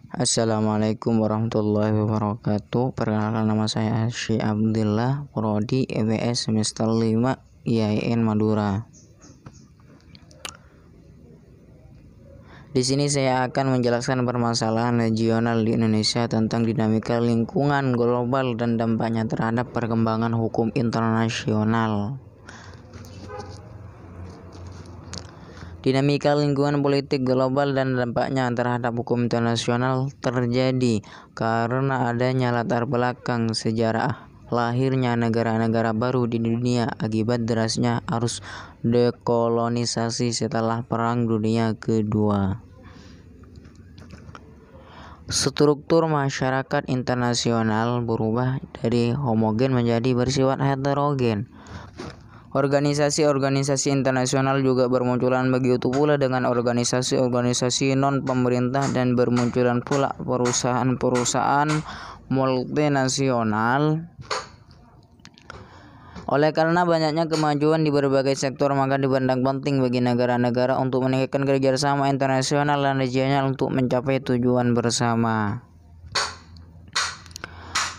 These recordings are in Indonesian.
Assalamualaikum warahmatullahi wabarakatuh. Perkenalkan, nama saya Asy Abdillah, Prodi EBS semester 5 IAIN Madura. Di sini saya akan menjelaskan permasalahan regional di Indonesia tentang dinamika lingkungan global dan dampaknya terhadap perkembangan hukum internasional. Dinamika lingkungan politik global dan dampaknya terhadap hukum internasional terjadi karena adanya latar belakang sejarah lahirnya negara-negara baru di dunia akibat derasnya arus dekolonisasi setelah Perang Dunia Kedua. Struktur masyarakat internasional berubah dari homogen menjadi bersifat heterogen. Organisasi-organisasi internasional juga bermunculan, begitu pula dengan organisasi-organisasi non-pemerintah, dan bermunculan pula perusahaan-perusahaan multinasional. Oleh karena banyaknya kemajuan di berbagai sektor, maka dipandang penting bagi negara-negara untuk meningkatkan kerjasama internasional dan regional untuk mencapai tujuan bersama.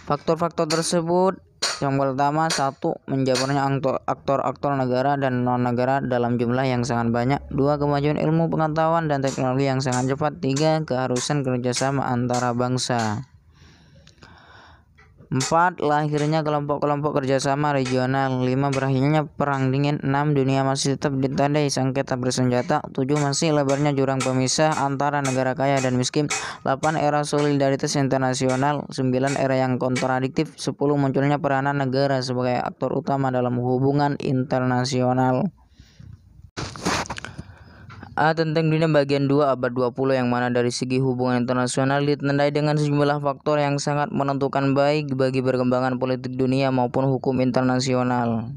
Faktor-faktor tersebut, yang pertama, 1. Menjabarnya aktor-aktor negara dan non-negara dalam jumlah yang sangat banyak. 2. Kemajuan ilmu pengetahuan dan teknologi yang sangat cepat. 3. Keharusan kerjasama antara bangsa. 4. Lahirnya kelompok-kelompok kerjasama regional. 5. Berakhirnya Perang Dingin. 6. Dunia masih tetap ditandai sengketa bersenjata. 7. Masih lebarnya jurang pemisah antara negara kaya dan miskin. 8. Era solidaritas internasional. 9. Era yang kontradiktif. 10. Munculnya peranan negara sebagai aktor utama dalam hubungan internasional. Tentang dunia bagian 2 abad 20, yang mana dari segi hubungan internasional ditandai dengan sejumlah faktor yang sangat menentukan baik bagi perkembangan politik dunia maupun hukum internasional.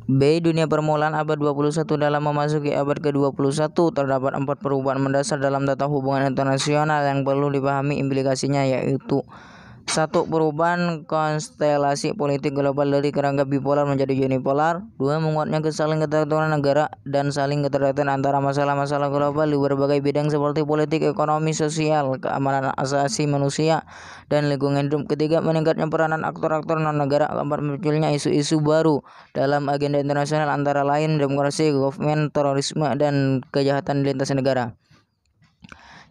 B. Dunia permulaan abad 21. Dalam memasuki abad ke-21, terdapat 4 perubahan mendasar dalam tata hubungan internasional yang perlu dipahami implikasinya, yaitu: 1. Perubahan konstelasi politik global dari kerangka bipolar menjadi unipolar. 2. Menguatnya saling ketergantungan negara dan saling keterkaitan antara masalah-masalah global di berbagai bidang seperti politik, ekonomi, sosial, keamanan asasi manusia, dan lingkungan hidup. 3. Meningkatnya peranan aktor-aktor non-negara. 4. Munculnya isu-isu baru dalam agenda internasional, antara lain demokrasi, government, terorisme, dan kejahatan lintas negara.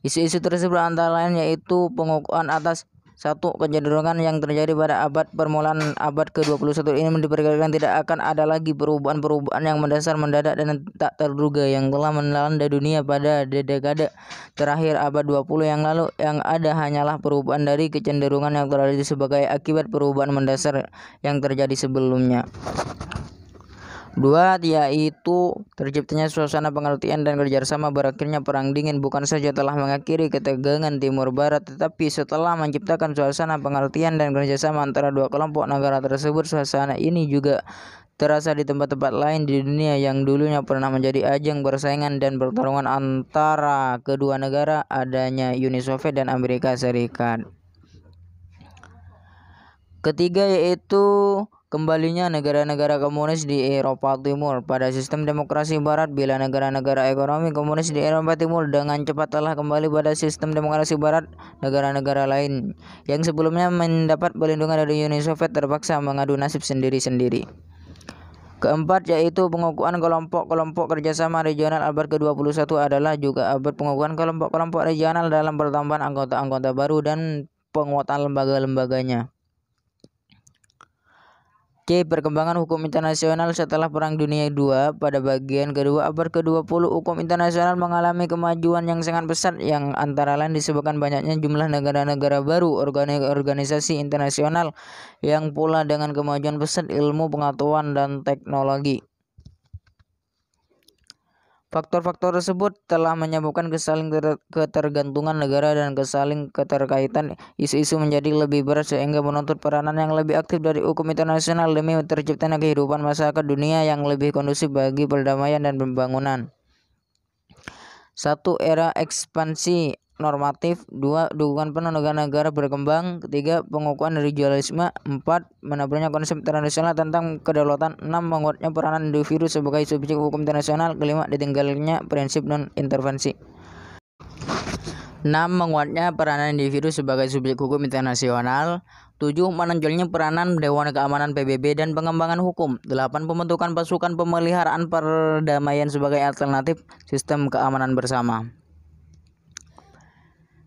Isu-isu tersebut antara lain yaitu pengukuhan atas: 1. Kecenderungan yang terjadi pada abad permulaan abad ke-21 ini diperkirakan tidak akan ada lagi perubahan-perubahan yang mendasar, mendadak, dan tak terduga yang telah melanda dunia pada dekade terakhir abad 20 yang lalu. Yang ada hanyalah perubahan dari kecenderungan yang terjadi sebagai akibat perubahan mendasar yang terjadi sebelumnya. 2. Yaitu terciptanya suasana pengertian dan kerjasama. Berakhirnya Perang Dingin bukan saja telah mengakhiri ketegangan Timur Barat, tetapi setelah menciptakan suasana pengertian dan kerjasama antara dua kelompok negara tersebut, suasana ini juga terasa di tempat-tempat lain di dunia yang dulunya pernah menjadi ajang persaingan dan pertarungan antara kedua negara, adanya Uni Soviet dan Amerika Serikat. Ketiga, yaitu kembalinya negara-negara komunis di Eropa Timur pada sistem demokrasi Barat. Bila negara-negara ekonomi komunis di Eropa Timur dengan cepat telah kembali pada sistem demokrasi Barat, negara-negara lain yang sebelumnya mendapat perlindungan dari Uni Soviet terpaksa mengadu nasib sendiri-sendiri. Keempat, yaitu pengukuhan kelompok-kelompok kerjasama regional. Abad ke-21 adalah juga abad pengukuhan kelompok-kelompok regional dalam pertambahan anggota-anggota baru dan penguatan lembaga-lembaganya. C. Perkembangan hukum internasional setelah Perang Dunia II. Pada bagian kedua abad ke-20, hukum internasional mengalami kemajuan yang sangat pesat, yang antara lain disebabkan banyaknya jumlah negara-negara baru, organisasi internasional, yang pula dengan kemajuan pesat ilmu pengetahuan dan teknologi. Faktor-faktor tersebut telah menyebabkan kesaling ketergantungan negara dan kesaling keterkaitan isu-isu menjadi lebih berat, sehingga menuntut peranan yang lebih aktif dari hukum internasional demi terciptanya kehidupan masyarakat dunia yang lebih kondusif bagi perdamaian dan pembangunan. 1. Era ekspansi normatif. 2. Dukungan penuh negara-negara berkembang. 3. Pengukuhan regionalisme. 4. Menaburnya konsep internasional tentang kedaulatan. 6. Menguatnya peranan individu sebagai subjek hukum internasional. 5. Ditinggalnya prinsip non-intervensi. 6. Menguatnya peranan individu sebagai subjek hukum internasional. 7. Menonjolnya peranan Dewan Keamanan PBB dan pengembangan hukum. 8. Pembentukan pasukan pemeliharaan perdamaian sebagai alternatif sistem keamanan bersama.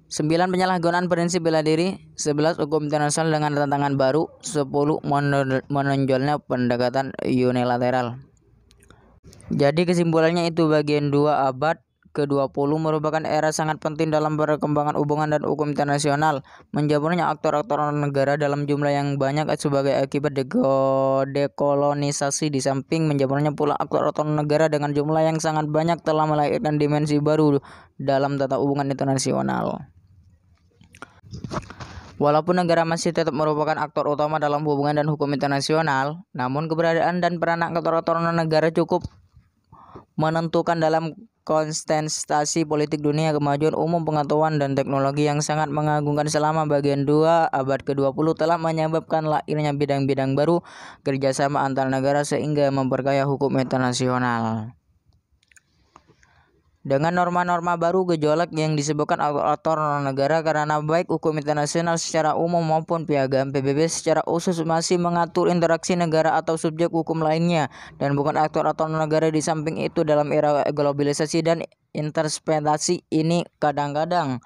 9. Penyalahgunaan prinsip bela diri. 11. Hukum internasional dengan tantangan baru. 10. Menonjolnya pendekatan unilateral. Jadi kesimpulannya itu bagian 2 abad ke-20 merupakan era sangat penting dalam perkembangan hubungan dan hukum internasional. Menjabarnya aktor-aktor negara dalam jumlah yang banyak sebagai akibat dekolonisasi. Di samping menjabarnya pula aktor-aktor negara dengan jumlah yang sangat banyak telah melahirkan dimensi baru dalam tata hubungan internasional. Walaupun negara masih tetap merupakan aktor utama dalam hubungan dan hukum internasional, namun keberadaan dan peran aktor-aktor negara cukup menentukan dalam konsentrasi politik dunia. Kemajuan umum pengetahuan dan teknologi yang sangat mengagumkan selama bagian 2 abad ke-20 telah menyebabkan lahirnya bidang-bidang baru kerjasama antar negara sehingga memperkaya hukum internasional. Dengan norma-norma baru, gejolak yang disebabkan aktor negara karena baik hukum internasional secara umum maupun piagam PBB secara khusus masih mengatur interaksi negara atau subjek hukum lainnya dan bukan aktor-aktor negara. Di samping itu, dalam era globalisasi dan interpretasi ini kadang-kadang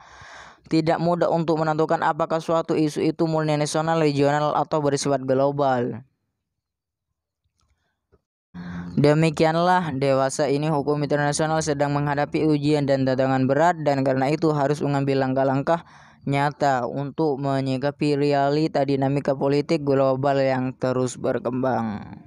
tidak mudah untuk menentukan apakah suatu isu itu multinasional, regional, atau bersifat global. Demikianlah, dewasa ini hukum internasional sedang menghadapi ujian dan tantangan berat, dan karena itu harus mengambil langkah-langkah nyata untuk menyikapi realita dinamika politik global yang terus berkembang.